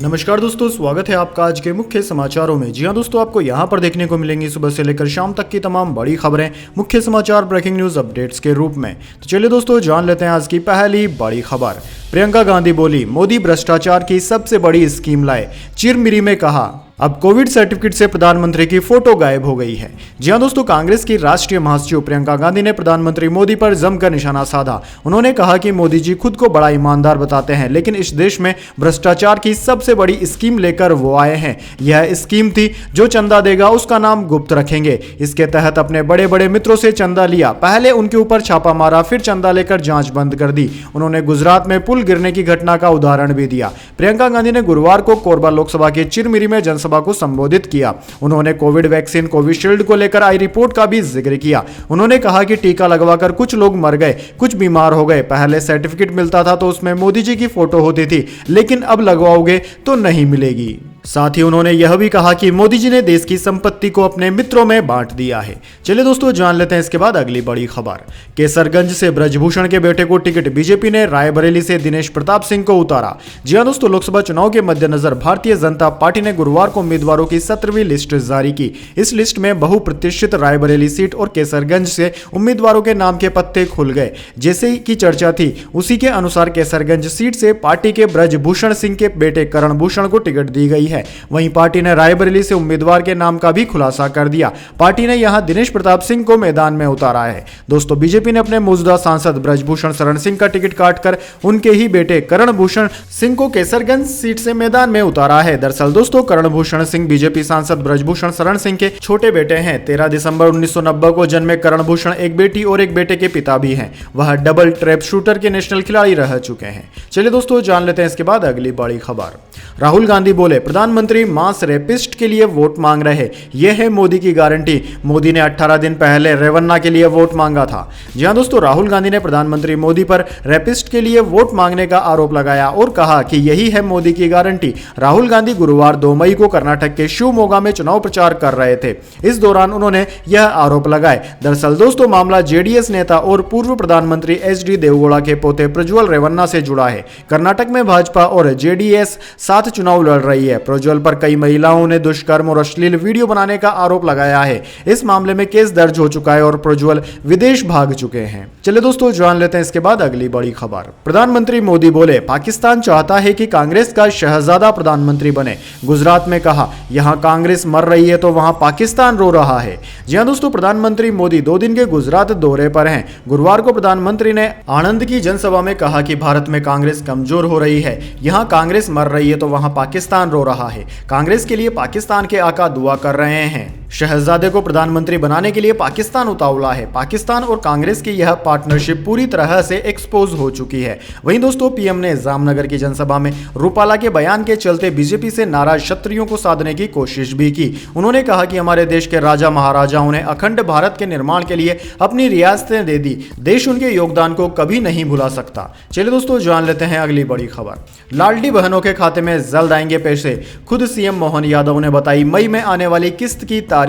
नमस्कार दोस्तों, स्वागत है आपका आज के मुख्य समाचारों में। जी हां दोस्तों, आपको यहां पर देखने को मिलेंगी सुबह से लेकर शाम तक की तमाम बड़ी खबरें मुख्य समाचार ब्रेकिंग न्यूज अपडेट्स के रूप में। तो चलिए दोस्तों, जान लेते हैं आज की पहली बड़ी खबर। प्रियंका गांधी बोली, मोदी भ्रष्टाचार की सबसे बड़ी स्कीम लाए। चिरमिरी में कहा, अब कोविड सर्टिफिकेट से प्रधानमंत्री की फोटो गायब हो गई है। जी हां दोस्तों, कांग्रेस की राष्ट्रीय महासचिव प्रियंका गांधी ने प्रधानमंत्री मोदी पर जमकर निशाना साधा। उन्होंने कहा कि मोदी जी खुद को बड़ा ईमानदार बताते हैं, लेकिन इस देश में भ्रष्टाचार की सबसे बड़ी स्कीम लेकर वो आए हैं। यह स्कीम थी, जो चंदा देगा उसका नाम गुप्त रखेंगे। इसके तहत अपने बड़े बड़े मित्रों से चंदा लिया, पहले उनके ऊपर छापा मारा, फिर चंदा लेकर जांच बंद कर दी। उन्होंने गुजरात में पुल गिरने की घटना का उदाहरण भी दिया। प्रियंका गांधी ने गुरुवार को कोरबा लोकसभा के चिरमिरी में जनसभा को संबोधित किया। उन्होंने कोविड वैक्सीन कोविशील्ड को लेकर आई रिपोर्ट का भी जिक्र किया। उन्होंने कहा कि टीका लगवाकर कुछ लोग मर गए, कुछ बीमार हो गए। पहले सर्टिफिकेट मिलता था तो उसमें मोदी जी की फोटो होती थी, लेकिन अब लगवाओगे तो नहीं मिलेगी। साथ ही उन्होंने यह भी कहा कि मोदी जी ने देश की संपत्ति को अपने मित्रों में बांट दिया है। चलिए दोस्तों, जान लेते हैं इसके बाद अगली बड़ी खबर। केसरगंज से ब्रजभूषण के बेटे को टिकट, बीजेपी ने रायबरेली से दिनेश प्रताप सिंह को उतारा। जी हां दोस्तों, लोकसभा चुनाव के मद्देनजर भारतीय जनता पार्टी ने गुरुवार को उम्मीदवारों की 17वीं लिस्ट जारी की। इस लिस्ट में बहुप्रतीक्षित रायबरेली सीट और केसरगंज से उम्मीदवारों के नाम के पत्ते खुल गए। जैसे की चर्चा थी, उसी के अनुसार केसरगंज सीट से पार्टी के ब्रजभूषण सिंह के बेटे करण भूषण को टिकट दी गई है। वहीं पार्टी ने रायबरेली से उम्मीदवार के नाम का भी खुलासा कर दिया। पार्टी ने यहां दिनेश प्रताप सिंह को मैदान में उतारा है। दोस्तों, बीजेपी ने अपने मौजूदा सांसद ब्रजभूषण शरण सिंह का टिकट काटकर उनके ही बेटे करण भूषण सिंह को केसरगंज सीट से मैदान में उतारा है। दरअसल दोस्तों, करण भूषण सिंह बीजेपी सांसद ब्रजभूषण शरण सिंह के छोटे बेटे हैं। 13 दिसंबर 1990 को जन्मे करण भूषण एक बेटी और एक बेटे के पिता भी हैं। वह डबल ट्रैप शूटर के नेशनल खिलाड़ी रह चुके हैं। चलिए दोस्तों, जान लेते हैं इसके बाद अगली बड़ी खबर। राहुल गांधी बोले, प्रधानमंत्री मास रेपिस्ट के लिए वोट मांग रहे, यह है मोदी की गारंटी। मोदी ने 18 दिन पहले रेवन्ना के लिए वोट मांगा था। जी हां दोस्तों, राहुल गांधी ने प्रधानमंत्री मोदी पर रेपिस्ट के लिए वोट मांगने का आरोप लगाया और कहा कि यही है मोदी की गारंटी। राहुल गांधी गुरुवार 2 मई को कर्नाटक के शिवमोगा में चुनाव प्रचार कर रहे थे। इस दौरान उन्होंने यह आरोप लगाए। दरअसल दोस्तों, मामला जेडीएस नेता और पूर्व प्रधानमंत्री एचडी देवगौड़ा के पोते प्रज्वल रेवन्ना से जुड़ा है। कर्नाटक में भाजपा और जेडीएस साथ चुनाव लड़ रही है। प्रज्वल पर कई महिलाओं ने दुष्कर्म और अश्लील वीडियो बनाने का आरोप लगाया है। इस मामले में केस दर्ज हो चुका है और प्रज्वल विदेश भाग चुके हैं। चलिए दोस्तों, जान लेते हैं इसके बाद अगली बड़ी खबर। प्रधानमंत्री मोदी बोले, पाकिस्तान चाहता है कि कांग्रेस का शहजादा प्रधानमंत्री बने। गुजरात में कहा, यहां कांग्रेस मर रही है तो वहां पाकिस्तान रो रहा है। जी हां दोस्तों, प्रधानमंत्री मोदी 2 दिन के गुजरात दौरे पर हैं। गुरुवार को प्रधानमंत्री ने आणंद की जनसभा में कहा कि भारत में कांग्रेस कमजोर हो रही है। यहां कांग्रेस मर रही है तो वहां पाकिस्तान रो रहा है। कांग्रेस के लिए पाकिस्तान के आका दुआ कर रहे हैं। शहजादे को प्रधानमंत्री बनाने के लिए पाकिस्तान उतावला है। पाकिस्तान और कांग्रेस की यह पार्टनरशिप पूरी तरह से एक्सपोज हो चुकी है। वहीं दोस्तों, पीएम ने जामनगर की जनसभा में रूपाला के बयान के चलते बीजेपी से नाराज क्षत्रियों को साधने की कोशिश भी की। उन्होंने कहा कि हमारे देश के राजा महाराजाओं ने अखंड भारत के निर्माण के लिए अपनी रियासतें दे दी। देश उनके योगदान को कभी नहीं भुला सकता। चलिए दोस्तों, जान लेते हैं अगली बड़ी खबर। लाडली बहनों के खाते में जल्द आएंगे पैसे, खुद सीएम मोहन यादव ने बताई मई में आने वाली किस्त की तारीख।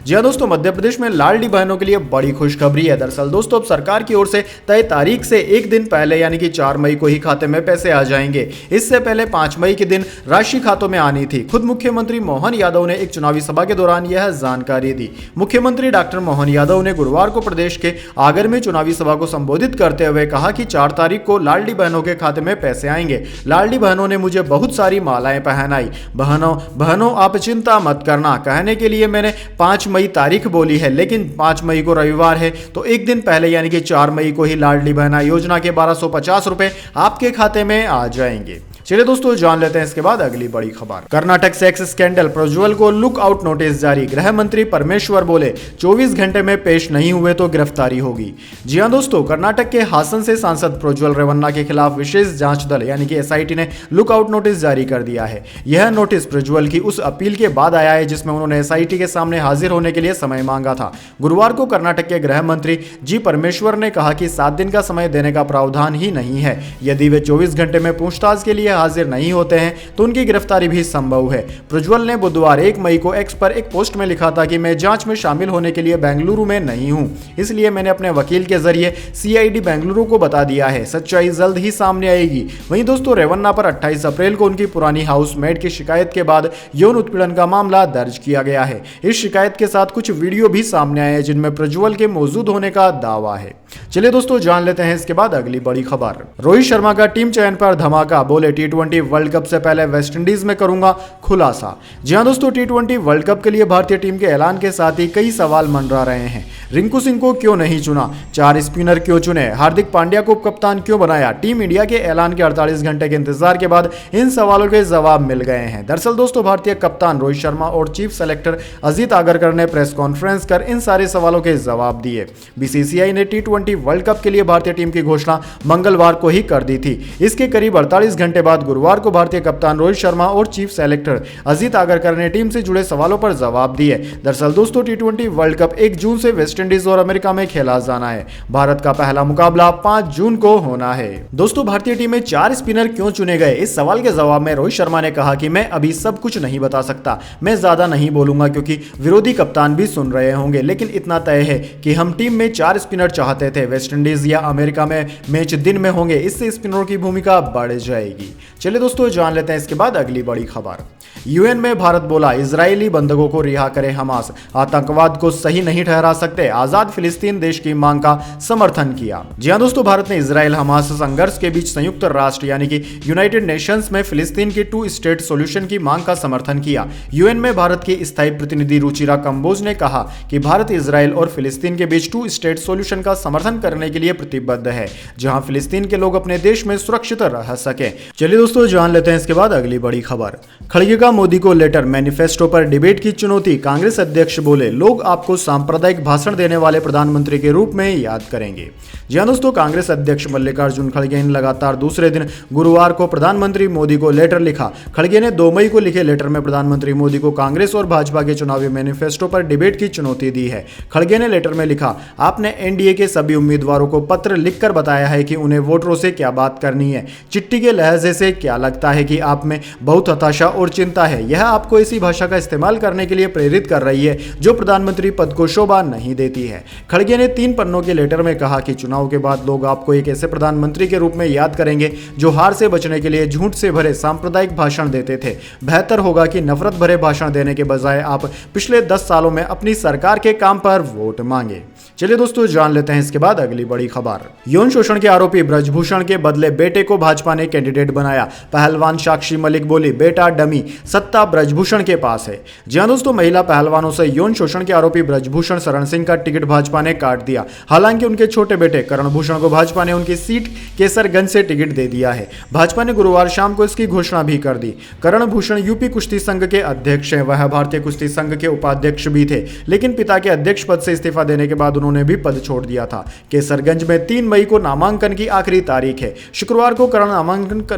जी हां दोस्तों, मध्य प्रदेश में लाडली बहनों के लिए बड़ी खुशखबरी है। दरअसल दोस्तों, अब सरकार की ओर से तय तारीख से एक दिन पहले यानी कि 4 मई को ही खाते में पैसे आ जाएंगे। इससे पहले 5 मई के दिन राशि खातों में आनी थी। खुद मुख्यमंत्री मोहन यादव ने एक चुनावी सभा के दौरान यह जानकारी दी। मुख्यमंत्री डॉक्टर मोहन यादव ने गुरुवार को प्रदेश के आगर में चुनावी सभा को संबोधित करते हुए कहा कि 4 तारीख को लाडली बहनों के खाते में पैसे आएंगे। लाडली बहनों ने मुझे बहुत सारी मालाएं पहनाई। बहनों आप चिंता मत करना, कहने के लिए मैंने 5 मई तारीख बोली है, लेकिन 5 मई को रविवार है तो एक दिन पहले यानी कि 4 मई को ही लाडली बहना योजना के 1250 रुपए आपके खाते में आ जाएंगे। चलिए दोस्तों, जान लेते हैं इसके बाद अगली बड़ी खबर। कर्नाटक सेक्स स्कैंडल, प्रज्वल को लुक आउट नोटिस जारी। गृह मंत्री परमेश्वर बोले, 24 घंटे में पेश नहीं हुए तो गिरफ्तारी होगी। जी हां दोस्तों, कर्नाटक के हासन से सांसद प्रज्वल रेवन्ना के खिलाफ विशेष जांच दल यानी कि एसआईटी ने लुक आउट नोटिस जारी कर दिया है। यह नोटिस प्रज्वल की उस अपील के बाद आया है जिसमें उन्होंने एसआईटी के सामने हाजिर होने के लिए समय मांगा था। गुरुवार को कर्नाटक के गृह मंत्री जी परमेश्वर ने कहा कि 7 दिन का समय देने का प्रावधान ही नहीं है। यदि वे 24 घंटे में पूछताछ के लिए हाजिर नहीं होते हैं तो उनकी गिरफ्तारी भी संभव है। प्रज्वल ने बुधवार 1 मई को एक्स पर एक पोस्ट में लिखा था कि मैं जांच में शामिल होने के लिए बेंगलुरु में नहीं हूं, इसलिए मैंने अपने वकील के जरिए सीआईडी बेंगलुरु को बता दिया है। सच्चाई जल्द ही सामने आएगी। वहीं दोस्तों रेवन्ना पर 28 अप्रैल को उनकी पुरानी हाउसमेट की शिकायत के बाद यौन उत्पीड़न का मामला दर्ज किया गया है। इस शिकायत के साथ कुछ वीडियो भी सामने आए हैं जिनमें प्रज्वल के मौजूद होने का दावा है। चलिए दोस्तों जान लेते हैं इसके बाद अगली बड़ी खबर। रोहित शर्मा का टीम चयन पर धमाका, बोले टी20 वर्ल्ड कप से पहले वेस्टइंडीज में करूंगा खुलासा। जी हां दोस्तों, टी20 वर्ल्ड कप के लिए भारतीय टीम के ऐलान के साथ ही कई सवाल मंडरा रहे हैं। रिंकू सिंह को क्यों नहीं चुना, 4 स्पिनर क्यों चुने, हार्दिक पांड्या को कप्तान क्यों बनाया। टीम इंडिया के ऐलान के 48 घंटे के इंतजार के बाद इन सवालों के जवाब मिल गए हैं। दरअसल दोस्तों भारतीय कप्तान रोहित शर्मा और चीफ सेलेक्टर अजीत आगरकर ने प्रेस कॉन्फ्रेंस कर इन सारे सवालों के जवाब दिए। बीसीसीआई ने टी20 वर्ल्ड कप के लिए भारतीय टीम की घोषणा मंगलवार को ही कर दी थी। इसके करीब 48 घंटे बाद गुरुवार को भारतीय कप्तान रोहित शर्मा और चीफ सेलेक्टर अजीत आगरकर ने टीम से जुड़े सवालों पर जवाब दिए। दरअसल दोस्तों टी20 वर्ल्ड कप 1 जून से वेस्टइंडीज और अमेरिका में खेला जाना है। भारत का पहला मुकाबला 5 जून को होना है। दोस्तों भारतीय टीम में 4 स्पिनर क्यों चुने गए, इस सवाल के जवाब में रोहित शर्मा ने कहा कि मैं अभी सब कुछ नहीं बता सकता, मैं ज्यादा नहीं बोलूंगा क्योंकि विरोधी कप्तान भी सुन रहे होंगे, लेकिन इतना तय है कि हम टीम में 4 स्पिनर चाहते थे। वेस्टइंडीज या अमेरिका में मैच दिन में होंगे, इससे स्पिनरों की भूमिका बढ़ जाएगी। चलिए दोस्तों जान लेते हैं इसके बाद अगली बड़ी खबर। यूएन में भारत बोला इजरायली बंधकों को रिहा करे हमास, आतंकवाद को सही नहीं ठहरा सकते, आजाद फिलिस्तीन देश की मांग का समर्थन किया। जी हां दोस्तों, भारत ने इजराइल हमास संघर्ष के बीच संयुक्त राष्ट्र यानी कि यूनाइटेड नेशंस में फिलिस्तीन की 2 स्टेट सॉल्यूशन की मांग का समर्थन किया। यूएन में भारत की स्थायी प्रतिनिधि रुचिरा कंबोज ने कहा कि भारत इजराइल और फिलिस्तीन के बीच 2 स्टेट सॉल्यूशन का समर्थन करने के लिए प्रतिबद्ध है, जहां फिलिस्तीन के लोग अपने देश में सुरक्षित रह सके। चलिए दोस्तों जान लेते हैं इसके बाद अगली बड़ी खबर। खड़गे का मोदी को लेटर, मैनिफेस्टो पर डिबेट की चुनौती, कांग्रेस अध्यक्ष बोले लोग आपको सांप्रदायिक भाषण देने वाले प्रधानमंत्री के रूप में याद करेंगे। जी हां दोस्तों, कांग्रेस अध्यक्ष मल्लिकार्जुन खड़गे ने लगातार दूसरे दिन गुरुवार को प्रधानमंत्री मोदी को लेटर लिखा। खड़गे ने 2 मई को लिखे लेटर में प्रधानमंत्री मोदी को कांग्रेस और भाजपा के चुनावी मैनिफेस्टो पर डिबेट की चुनौती दी है। खड़गे ने लेटर में लिखा, आपने एनडीए के सभी उम्मीदवारों को पत्र लिखकर बताया है कि उन्हें वोटरों से क्या बात करनी है। चिट्ठी के लहजे से क्या लगता है कि आप में बहुत हताशा और चिंता है। यह आपको ऐसी भाषा का इस्तेमाल करने के लिए प्रेरित कर रही है जो प्रधानमंत्री पद को शोभा नहीं देती है। खड़गे ने 3 पन्नों के लेटर में कहा कि चुनाव के बाद लोग आपको एक ऐसे प्रधानमंत्री के रूप में याद करेंगे जो हार से बचने के लिए झूठ से भरे सांप्रदायिक भाषण देते थे। बेहतर होगा कि नफरत भरे भाषण देने के बजाय आप पिछले 10 सालों में अपनी सरकार के काम पर वोट मांगे। चलिए दोस्तों जान लेते हैं इसके बाद अगली बड़ी खबर। यौन शोषण के आरोपी ब्रजभूषण के बदले बेटे को भाजपा ने कैंडिडेट बनाया। पहलवान साक्षी मलिक बोली बेटा डमी, सत्ता ब्रजभूषण के पास है। जी हां दोस्तों, महिला पहलवानों से यौन शोषण के आरोपी ब्रजभूषण शरण सिंह का टिकट भाजपा ने काट दिया। हालांकि उनके छोटे बेटे करणभूषण को भाजपा ने उनकी सीट केसरगंज से टिकट दे दिया है। भाजपा ने गुरुवार शाम को इसकी घोषणा भी कर दी। करणभूषण यूपी कुश्ती संघ के अध्यक्ष हैं। वह भारतीय कुश्ती संघ के उपाध्यक्ष भी थे, लेकिन पिता के अध्यक्ष पद से इस्तीफा देने के बाद उन्होंने भी पद छोड़ दिया था। केसरगंज में 3 मई को नामांकन की आखिरी तारीख है। शुक्रवार को करण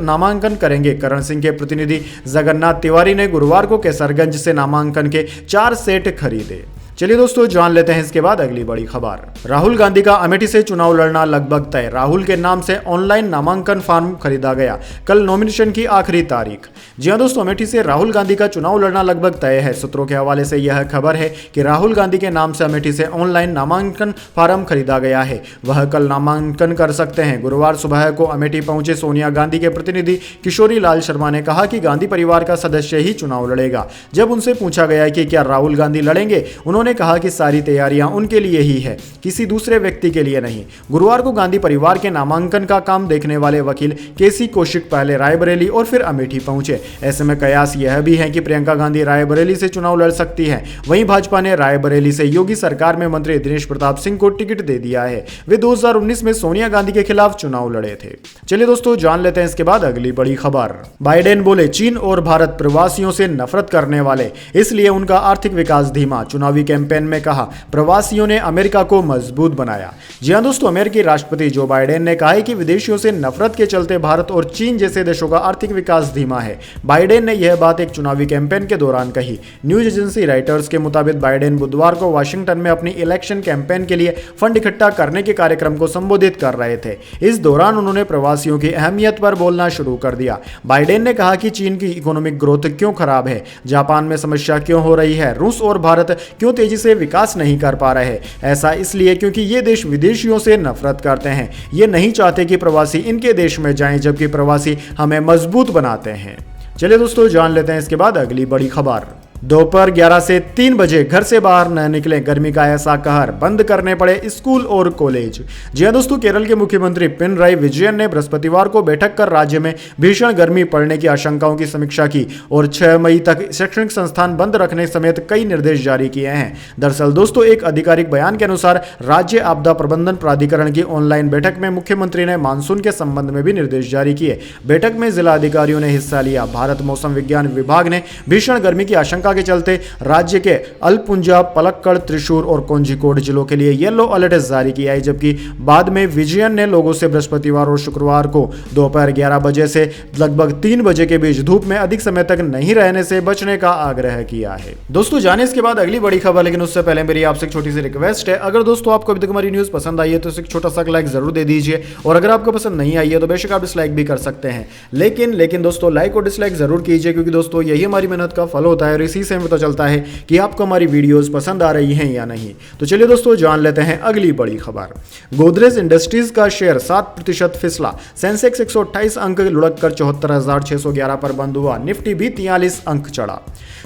नामांकन करेंगे। करण सिंह के प्रतिनिधि जगन्नाथ तिवारी ने गुरुवार को केसरगंज से नामांकन के 4 सेट खरीदे। चलिए दोस्तों जान लेते हैं इसके बाद अगली बड़ी खबर। राहुल गांधी का अमेठी से चुनाव लड़ना लगभग तय। राहुल के नाम से ऑनलाइन नामांकन फॉर्म खरीदा गया। कल नॉमिनेशन की आखिरी तारीख। जी हां दोस्तों, अमेठी से राहुल गांधी का चुनाव लड़ना लगभग तय है। सूत्रों के हवाले से यह खबर है कि राहुल गांधी के नाम से अमेठी से ऑनलाइन नामांकन फॉर्म खरीदा गया है। वह कल नामांकन कर सकते हैं। गुरुवार सुबह को अमेठी पहुंचे सोनिया गांधी के प्रतिनिधि किशोरी लाल शर्मा ने कहा कि गांधी परिवार का सदस्य ही चुनाव लड़ेगा। जब उनसे पूछा गया कि क्या राहुल गांधी लड़ेंगे, उन्होंने कहा कि सारी तैयारियां उनके लिए ही है, किसी दूसरे व्यक्ति के लिए नहीं। गुरुवार को गांधी परिवार के नामांकन का काम देखने वाले वकील केसी कौशिक पहले रायबरेली और फिर अमेठी पहुंचे। ऐसे में कयास यह भी है कि प्रियंका गांधी रायबरेली से चुनाव लड़ सकती हैं। वहीं भाजपा ने रायबरेली से योगी सरकार में मंत्री दिनेश प्रताप सिंह को टिकट दे दिया है। वे 2019 में सोनिया गांधी के खिलाफ चुनाव लड़े थे। चलिए दोस्तों जान लेते हैं इसके बाद अगली बड़ी खबर। बाइडेन बोले चीन और भारत प्रवासियों से नफरत करने वाले, इसलिए उनका आर्थिक विकास धीमा। चुनावी कैंपेन कैंपेन में कहा, प्रवासियों ने अमेरिका को मजबूत बनाया। जी हां दोस्तों, अमेरिकी राष्ट्रपति जो बाइडेन ने कहा है कि विदेशियों से नफरत के चलते भारत और चीन जैसे देशों का आर्थिक विकास धीमा है। बाइडेन ने यह बात एक चुनावी कैंपेन के दौरान कही। न्यूज एजेंसी राइटर्स के मुताबिक बाइडेन बुधवार को वाशिंगटन में अपनी इलेक्शन कैंपेन के लिए फंड इकट्ठा करने के कार्यक्रम को संबोधित कर रहे थे। इस दौरान उन्होंने प्रवासियों की अहमियत पर बोलना शुरू कर दिया। बाइडेन ने कहा कि चीन की इकोनॉमिक ग्रोथ क्यों खराब है, जापान में समस्या क्यों हो रही है, रूस और भारत क्यों तेजी से विकास नहीं कर पा रहे। ऐसा इसलिए क्योंकि ये देश विदेशियों से नफरत करते हैं। ये नहीं चाहते कि प्रवासी इनके देश में जाएं, जबकि प्रवासी हमें मजबूत बनाते हैं। चलिए दोस्तों, जान लेते हैं इसके बाद अगली बड़ी खबर। दोपहर 11 से 3 बजे घर से बाहर न निकलें, गर्मी का ऐसा कहर, बंद करने पड़े स्कूल और कॉलेज। जी हां दोस्तों, केरल के मुख्यमंत्री पिनराई विजयन ने बृहस्पतिवार को बैठक कर राज्य में भीषण गर्मी पड़ने की आशंकाओं की समीक्षा की और 6 मई तक शैक्षणिक संस्थान बंद रखने समेत कई निर्देश जारी किए हैं। दरअसल दोस्तों, एक आधिकारिक बयान के अनुसार राज्य आपदा प्रबंधन प्राधिकरण की ऑनलाइन बैठक में मुख्यमंत्री ने मानसून के संबंध में भी निर्देश जारी किए। बैठक में जिला अधिकारियों ने हिस्सा लिया। भारत मौसम विज्ञान विभाग ने भीषण गर्मी की आशंका के चलते राज्य के अलपुंजा, पलक्कड़, त्रिशूर और कोझिकोड जिलों के लिए येलो अलर्ट जारी किया है, जबकि बाद में विजयन ने लोगों से बृहस्पतिवार और शुक्रवार को दोपहर 11 बजे से लगभग 3 बजे के बीच धूप में अधिक समय तक नहीं रहने से बचने का आग्रह किया है। दोस्तों, जाने इसके बाद अगली बड़ी खबर, लेकिन उससे पहले मेरी आपसे एक छोटी सी रिक्वेस्ट है। अगर दोस्तों आपको अभी तक हमारी न्यूज पसंद आई है तो एक छोटा सा लाइक जरूर दे दीजिए, और अगर आपको पसंद नहीं आई है तो बेशक आप डिसलाइक भी कर सकते हैं। लेकिन दोस्तों, लाइक और डिसलाइक जरूर कीजिए, क्योंकि दोस्तों यही हमारी मेहनत का फल होता है और इसी से हमें पता चलता है कि आपको हमारी वीडियोस पसंद आ रही हैं या नहीं। तो चलिए दोस्तों, जान लेते हैं अगली बड़ी खबर। गोदरेज इंडस्ट्रीज का शेयर 7% फिसला, सेंसेक्स 128 अंक लुढ़क कर 74,611 पर बंद हुआ। निफ्टी भी 43 अंक चढ़ा।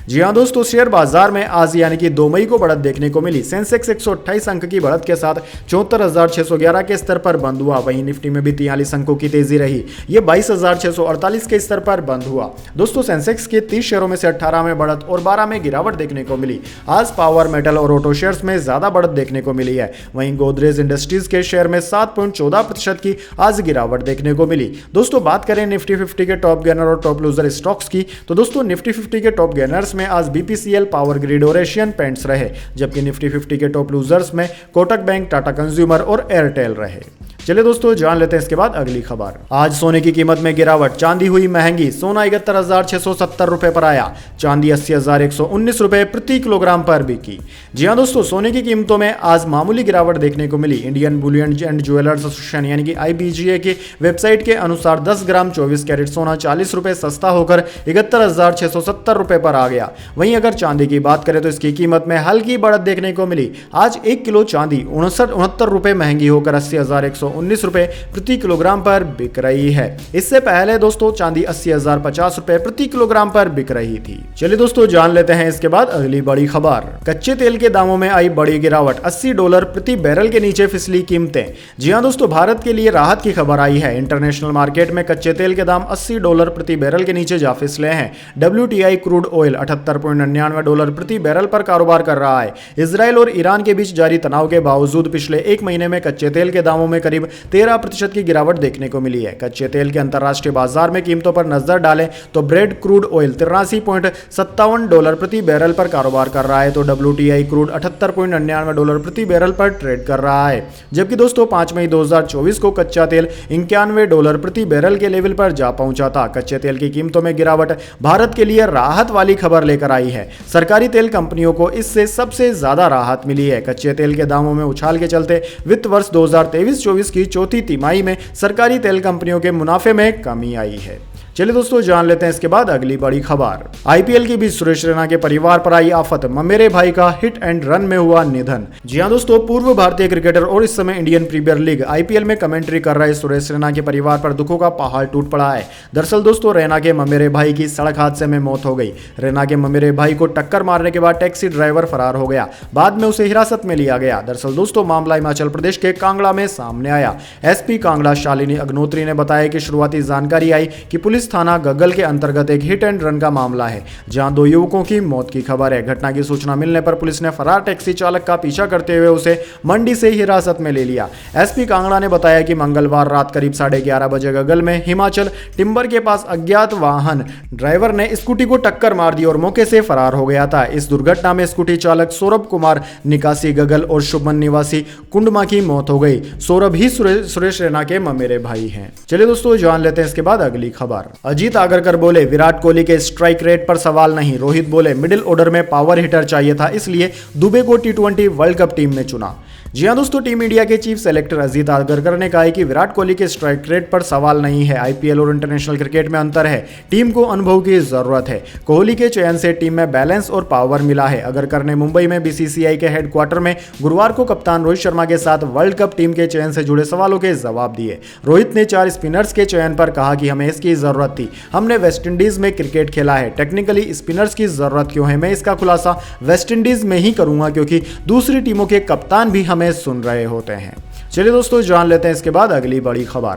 जी हां दोस्तों, शेयर बाजार में आज यानी कि 2 मई को बढ़त देखने को मिली। सेंसेक्स 128 अंक की बढ़त के साथ 74,611 के स्तर पर बंद हुआ। वहीं निफ्टी में भी 43 अंकों की तेजी रही। यह 22,648 के स्तर पर बंद हुआ। दोस्तों, सेंसेक्स के 30 शेयरों में से 18 में बढ़त और 12 में गिरावट देखने को मिली। आज पावर, मेटल और ऑटो शेयर्स में ज्यादा बढ़त देखने को मिली है। वहीं गोदरेज इंडस्ट्रीज के शेयर में 7.14% की आज गिरावट देखने को मिली। दोस्तों, बात करें निफ्टी 50 के टॉप गेनर और टॉप लूजर स्टॉक्स की, तो दोस्तों निफ्टी 50 के टॉप गेनर्स में आज बीपीसीएल, पावर ग्रिड और एशियन पेंट्स रहे, जबकि निफ्टी 50 के टॉप लूजर्स में कोटक बैंक, टाटा कंज्यूमर और एयरटेल रहे। चलिए दोस्तों, जान लेते हैं इसके बाद अगली खबर। आज सोने की कीमत में गिरावट, चांदी हुई महंगी। सोना 71,670 रुपए पर आया। चांदी 80,119 रुपए प्रति किलोग्राम पर बिकी। जी हां दोस्तों, सोने की कीमतों में आज मामूली गिरावट देखने को मिली। Indian bullion and jewellers association यानी कि IBGA की वेबसाइट के अनुसार 10 ग्राम 24 कैरेट सोना 40 रुपए सस्ता होकर 71,670 रुपए पर आ गया। वहीं अगर चांदी की बात करें तो इसकी कीमत में हल्की बढ़त देखने को मिली। आज 1 किलो चांदी 69 रुपए महंगी होकर 80,119 रुपए प्रति किलोग्राम पर बिक रही है। इससे पहले दोस्तों चांदी 80,050 रुपए प्रति किलोग्राम पर बिक रही थी। चलिए दोस्तों, जान लेते हैं इसके बाद अगली बड़ी खबर। कच्चे तेल के दामों में आई बड़ी गिरावट, $80 प्रति बैरल के नीचे फिसली कीमतें। जी हां दोस्तों, भारत के लिए राहत की खबर आई है। इंटरनेशनल मार्केट में कच्चे तेल के दाम $80 प्रति बैरल के नीचे जा फिसले हैं। WTI क्रूड ऑयल $78.99 प्रति बैरल पर कारोबार कर रहा है। इजराइल और ईरान के बीच जारी तनाव के बावजूद पिछले 1 महीने में कच्चे तेल के दामों में करीब 13% की गिरावट देखने को मिली है। कच्चे तेल के अंतर्राष्ट्रीय बाजार में कीमतों पर नजर डालें तो ब्रेड क्रूड ऑयल $83.57 प्रति बैरल पर कारोबार कर रहा है, तो WTI क्रूड $78.99 प्रति बैरल पर ट्रेड कर रहा है। जबकि दोस्तों 5 मई 2024 को कच्चा तेल $91 प्रति बैरल के लेवल पर जा पहुंचा था। कच्चे तेल की कीमतों में गिरावट भारत के लिए राहत वाली खबर लेकर आई है। सरकारी तेल कंपनियों को इससे सबसे ज्यादा राहत मिली है। कच्चे तेल के दामों में उछाल के चलते वित्त वर्ष 2023-24 की चौथी तिमाही में सरकारी तेल कंपनियों के मुनाफे में कमी आई है। चलिए दोस्तों, जान लेते हैं इसके बाद अगली बड़ी खबर। IPL के बीच सुरेश रैना के परिवार पर आई आफत, ममेरे भाई का हिट एंड रन में हुआ निधन। जी हां दोस्तों, पूर्व भारतीय क्रिकेटर और इस समय इंडियन प्रीमियर लीग IPL में कमेंट्री कर रहे सुरेश रैना के परिवार पर दुखों का पहाड़ टूट पड़ा है। दरअसल दोस्तों, रैना के ममेरे भाई की सड़क हादसे में मौत हो गई। रैना के ममेरे भाई को टक्कर मारने के बाद टैक्सी ड्राइवर फरार हो गया। बाद में उसे हिरासत में लिया गया। दरअसल दोस्तों, मामला हिमाचल प्रदेश के कांगड़ा में सामने आया। SP कांगड़ा शालिनी अग्नोत्री ने बताया कि शुरुआती जानकारी आई कि पुलिस पुलिस थाना गग्गल के अंतर्गत एक हिट एंड रन का मामला है, जहां 2 युवकों की मौत की खबर है। घटना की सूचना मिलने पर पुलिस ने फरार टैक्सी चालक का पीछा करते हुए उसे मंडी से हिरासत में ले लिया। एसपी कांगड़ा ने बताया कि मंगलवार रात करीब 11:30 बजे गग्गल में हिमाचल टिम्बर के पास अज्ञात वाहन ड्राइवर ने स्कूटी को टक्कर मार दी और मौके से फरार हो गया था। इस दुर्घटना में स्कूटी चालक सौरभ कुमार निकासी गगल और शुभमन निवासी कुंडमा की मौत हो गई। सौरभ ही सुरेश रैना के ममेरे भाई हैं। चलिए दोस्तों जान लेते हैं इसके बाद अगली खबर। अजीत आगरकर बोले विराट कोहली के स्ट्राइक रेट पर सवाल नहीं। रोहित बोले मिडिल ऑर्डर में पावर हिटर चाहिए था, इसलिए दुबे को T20 वर्ल्ड कप टीम में चुना। जी हां दोस्तों, टीम इंडिया के चीफ सेलेक्टर अजीत आगरकर ने कहा है कि विराट कोहली के स्ट्राइक रेट पर सवाल नहीं है। आईपीएल और इंटरनेशनल क्रिकेट में अंतर है, टीम को अनुभव की जरूरत है। कोहली के चयन से टीम में बैलेंस और पावर मिला है। आगरकर ने मुंबई में बीसीसीआई के हेडक्वार्टर में गुरुवार को कप्तान रोहित शर्मा के साथ वर्ल्ड कप टीम के चयन से जुड़े सवालों के जवाब दिए। रोहित ने 4 स्पिनर्स के चयन पर कहा कि हमें इसकी जरूरत थी, हमने वेस्टइंडीज में क्रिकेट खेला है, टेक्निकली स्पिनर्स की जरूरत क्यों है, मैं इसका खुलासा वेस्टइंडीज में ही करूंगा क्योंकि दूसरी टीमों के कप्तान भी हमें सुन रहे होते हैं। चलिए दोस्तों जान लेते हैं इसके बाद अगली बड़ी खबर।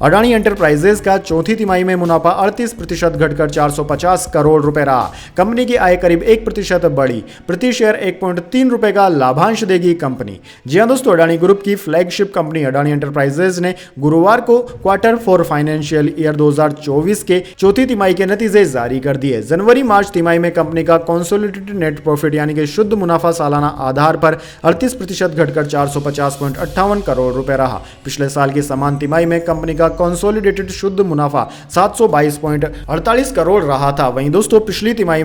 अडानी एंटरप्राइजेज का चौथी तिमाही में मुनाफा 38% घटकर 450 करोड़ रुपए रहा। कंपनी की आय करीब 1% बढ़ी। प्रति शेयर 1.3 रुपए का लाभांश देगी कंपनी। जी हां दोस्तों, अडानी ग्रुप की फ्लैगशिप कंपनी अडानी एंटरप्राइजेज ने गुरुवार को Q4 फाइनेंशियल ईयर 2024 के चौथी तिमाही के नतीजे जारी कर दिए। जनवरी मार्च तिमाही में कंपनी का कंसोलिडेटेड नेट प्रॉफिट यानी कि शुद्ध मुनाफा सालाना आधार पर 38% घटकर 450.58 करोड़ रुपए रहा। पिछले साल की समान तिमाही में कंपनी का कंसोलिडेटेड शुद्ध मुनाफा 722.48 करोड़ रहा था। वहीं दोस्तों पिछली तिमाही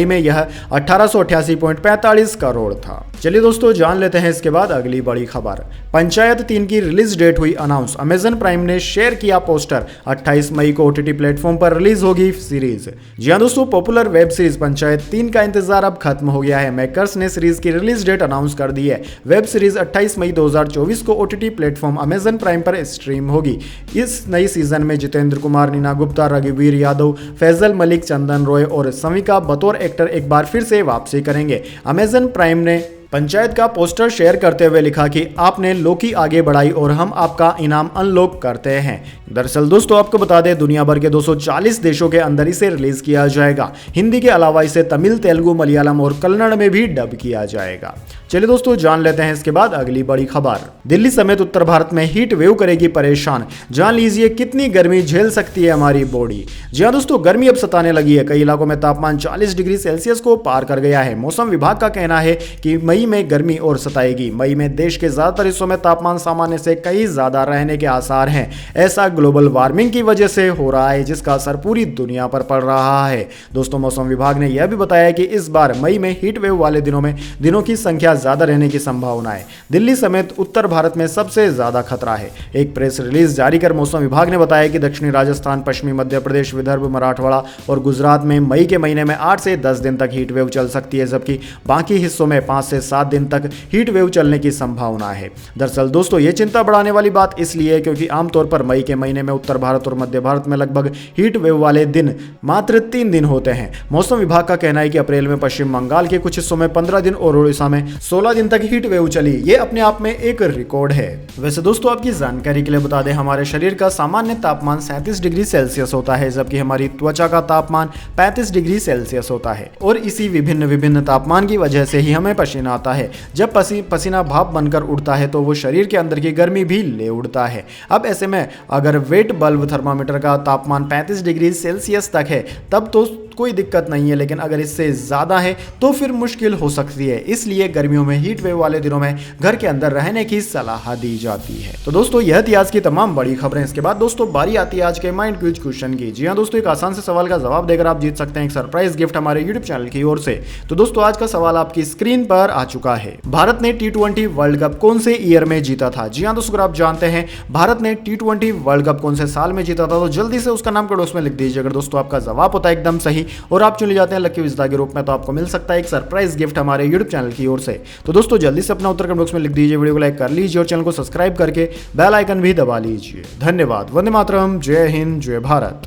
में यह 1888.45 करोड़ था। चलिए दोस्तों जान लेते हैं इसके बाद अगली बड़ी खबर। पंचायत 3 की रिलीज डेट हुई अनाउंस। अमेजन प्राइम ने शेयर किया पोस्टर। 28 मई को OTT प्लेटफॉर्म पर रिलीज होगी सीरीज। जी हां दोस्तों, पॉपुलर वेब सीरीज पंचायत 3 का इंतजार अब खत्म हो गया है। मेकर्स ने सीरीज की रिलीज डेट अनाउंस कर दी है। वेब सीरीज 28 मई 2024 को OTT प्लेटफॉर्म अमेजन प्राइम पर स्ट्रीम होगी। इस नई सीजन में जितेंद्र कुमार, नीना गुप्ता, रघुवीर यादव, फैजल मलिक, चंदन रॉय और सविका बतौर एक्टर एक बार फिर से वापसी करेंगे। अमेजन प्राइम ने पंचायत का पोस्टर शेयर करते हुए लिखा कि आपने लोकी आगे बढ़ाई और हम आपका इनाम अनलॉक करते हैं। दरअसल दोस्तों आपको बता दें, दुनिया भर के 240 देशों के अंदर इसे रिलीज किया जाएगा। हिंदी के अलावा इसे तमिल, तेलुगु, मलयालम और कन्नड़ में भी डब किया जाएगा। चलिए दोस्तों जान लेते हैं इसके बाद अगली बड़ी खबर। दिल्ली समेत उत्तर भारत में हीट वेव करेगी परेशान। जान लीजिए कितनी गर्मी झेल सकती है हमारी बॉडी। जी हां दोस्तों, गर्मी अब सताने लगी है। कई इलाकों में तापमान 40 डिग्री सेल्सियस को पार कर गया है। मौसम विभाग का कहना है कि मई में गर्मी और सताएगी। मई में देश के ज्यादातर हिस्सों में तापमान सामान्य से कहीं ज्यादा रहने के आसार हैं। ऐसा ग्लोबल वार्मिंग की वजह से हो रहा है, जिसका असर पूरी दुनिया पर पड़ रहा है। दोस्तों मौसम विभाग ने यह भी बताया कि इस बार मई में हीट वेव वाले दिनों की संख्या ज्यादा रहने की संभावना है। दिल्ली समेत उत्तर भारत में सबसे ज्यादा खतरा है। एक प्रेस रिलीज जारी कर मौसम विभाग ने बताया कि दक्षिणी राजस्थान, पश्चिमी मध्य प्रदेश, विदर्भ, मराठवाड़ा और गुजरात में मई के महीने में 8 से 10 दिन तक हीट वेव चल सकती है, जबकि बाकी हिस्सों में 5 से 7 दिन तक हीट वेव चलने की संभावना है। दरअसल दोस्तों ये चिंता बढ़ाने वाली बात इसलिए है क्योंकि आमतौर पर मई के महीने में उत्तर भारत और मध्य भारत में लगभग हीट वेव वाले दिन मात्र 3 दिन होते हैं। मौसम विभाग का कहना है कि अप्रैल में पश्चिम बंगाल के कुछ हिस्सों में 15 दिन और उड़ीसा में 16 दिन तक हीट वेव चली। ये अपने आप में एक रिकॉर्ड है। वैसे दोस्तों आपकी जानकारी के लिए बता दें, हमारे शरीर का सामान्य तापमान 37 डिग्री सेल्सियस होता है, जबकि हमारी त्वचा का तापमान 35 डिग्री सेल्सियस होता है। और इसी विभिन्न तापमान की वजह से ही हमें पसीना आता है। जब पसीना भाप बनकर उड़ता है तो वो शरीर के अंदर की गर्मी भी ले उड़ता है। अब ऐसे में अगर वेट बल्ब थर्मामीटर का तापमान 35 डिग्री सेल्सियस तक है तब तो कोई दिक्कत नहीं है, लेकिन अगर इससे ज़्यादा है तो फिर मुश्किल हो सकती है। इसलिए गर्मियों में हीट वेव वाले दिनों में घर के अंदर रहने की सलाह दी जाती है। तो दोस्तों यह थी आज की तमाम बड़ी खबरें। इसके बाद दोस्तों बारी आती है आज के माइंड क्विज क्वेश्चन की। जी हाँ दोस्तों, एक आसान से सवाल का जवाब देकर आप जीत सकते हैं एक सरप्राइज गिफ्ट हमारे यूट्यूब चैनल की ओर से। तो दोस्तों आज का सवाल आपकी स्क्रीन पर आ चुका है। भारत ने T20 वर्ल्ड कप कौन से ईयर में जीता था? जी हाँ दोस्तों, अगर आप जानते हैं भारत ने T20 वर्ल्ड कप कौन से साल में जीता था तो जल्दी से उसका नाम कमेंट बॉक्स में लिख दीजिए। अगर दोस्तों आपका जवाब होता है एकदम सही और आप चुन जाते हैं लकी विजेता के रूप में, तो आपको मिल सकता है एक सरप्राइज गिफ्ट हमारे यूट्यूब चैनल की ओर से। तो दोस्तों जल्दी से अपना उत्तर कमेंट बॉक्स में लिख दीजिए, वीडियो को लाइक कर लीजिए और चैनल को सब्सक्राइब करके बेल आइकन भी दबा लीजिए। धन्यवाद। वंदे मातरम। जय हिंद, जय भारत।